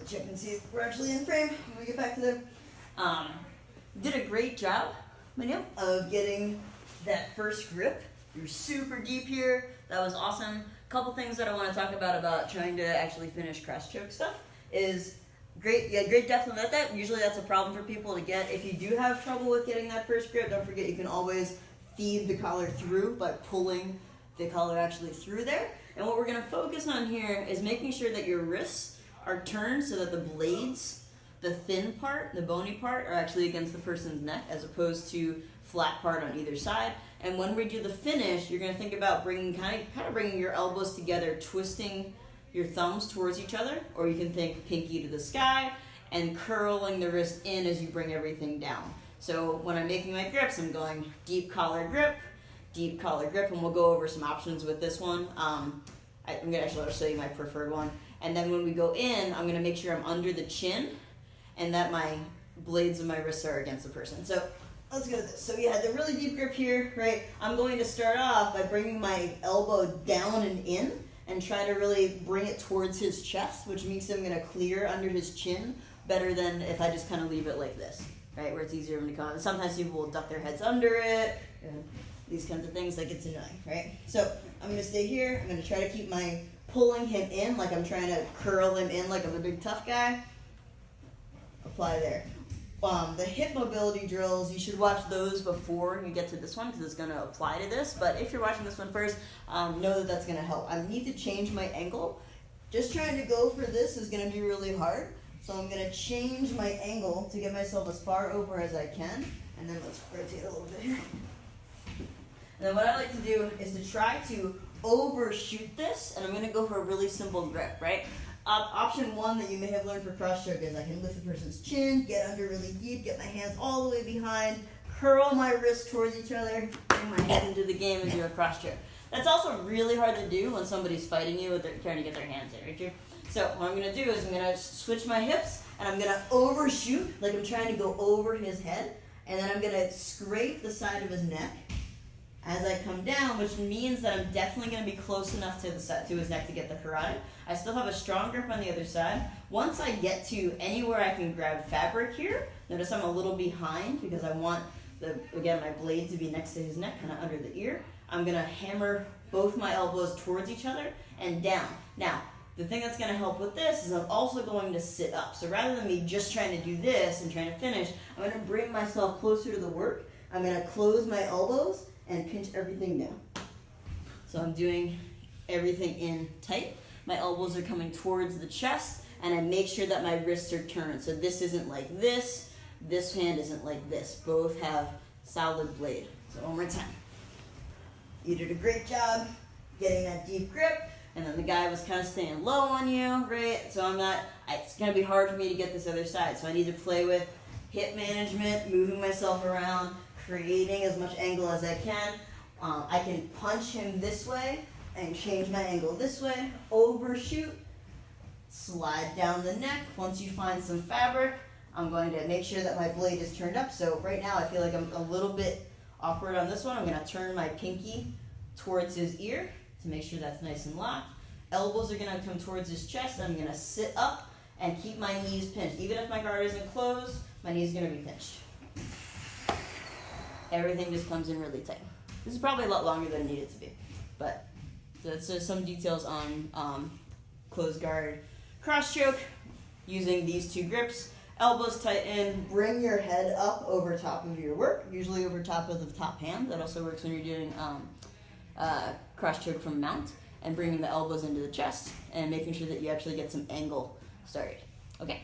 check and see if we're actually in frame when we get back to them. Did a great job, Manil, of getting that first grip. You're super deep here. That was awesome. Couple things that I want to talk about trying to actually finish cross choke stuff is great. You had great depth on that. Usually that's a problem for people to get. If you do have trouble with getting that first grip, don't forget you can always feed the collar through by pulling the collar actually through there. And what we're going to focus on here is making sure that your wrists are turned so that the blades, the thin part, the bony part, are actually against the person's neck as opposed to flat part on either side. And when we do the finish, you're going to think about bringing kind of bringing your elbows together, twisting your thumbs towards each other, or you can think pinky to the sky and curling the wrist in as you bring everything down. So when I'm making my grips, I'm going deep collar grip, and we'll go over some options with this one. I'm going to actually show you my preferred one. And then when we go in, I'm going to make sure I'm under the chin and that my blades of my wrists are against the person. So let's go to this. So you had the really deep grip here, right? I'm going to start off by bringing my elbow down and in and try to really bring it towards his chest, which means I'm going to clear under his chin better than if I just kind of leave it like this, right? Where it's easier for them to come. And sometimes people will duck their heads under it, and these kinds of things, like it's annoying, right? So I'm going to stay here. I'm going to try to keep my pulling him in like I'm trying to curl him in like I'm a big tough guy. Apply there. The hip mobility drills, you should watch those before you get to this one because it's going to apply to this. But if you're watching this one first, know that that's going to help. I need to change my angle. Just trying to go for this is going to be really hard. So I'm going to change my angle to get myself as far over as I can. And then let's rotate a little bit here. And then what I like to do is to try to overshoot this. And I'm going to go for a really simple grip, right? Option one that you may have learned for cross choke is I can lift the person's chin, get under really deep, get my hands all the way behind, curl my wrists towards each other, bring my head into the game and do a cross choke. That's also really hard to do when somebody's fighting you, trying to get their hands in, right? So what I'm going to do is I'm going to switch my hips and I'm going to overshoot, like I'm trying to go over his head, and then I'm going to scrape the side of his neck as I come down, which means that I'm definitely going to be close enough to his neck to get the carotid. I still have a strong grip on the other side. Once I get to anywhere I can grab fabric here, notice I'm a little behind because I want, my blade to be next to his neck, kind of under the ear. I'm going to hammer both my elbows towards each other and down. Now, the thing that's going to help with this is I'm also going to sit up. So rather than me just trying to do this and trying to finish, I'm going to bring myself closer to the work. I'm going to close my elbows and pinch everything down. So I'm doing everything in tight. My elbows are coming towards the chest, and I make sure that my wrists are turned. So this isn't like this hand isn't like this. Both have solid blade. So one more time. You did a great job getting that deep grip, and then the guy was kind of staying low on you, right? So it's gonna be hard for me to get this other side. So I need to play with hip management, moving myself around, creating as much angle as I can. I can punch him this way and change my angle this way, overshoot, slide down the neck. Once you find some fabric, I'm going to make sure that my blade is turned up. So right now I feel like I'm a little bit awkward on this one. I'm going to turn my pinky towards his ear to make sure that's nice and locked. Elbows are going to come towards his chest. I'm going to sit up and keep my knees pinched. Even if my guard isn't closed, my knee's going to be pinched. Everything just comes in really tight. This is probably a lot longer than it needed to be, but that's just some details on closed guard cross choke using these two grips. Elbows tight in, bring your head up over top of your work, usually over top of the top hand. That also works when you're doing cross choke from mount, and bringing the elbows into the chest and making sure that you actually get some angle started. Okay.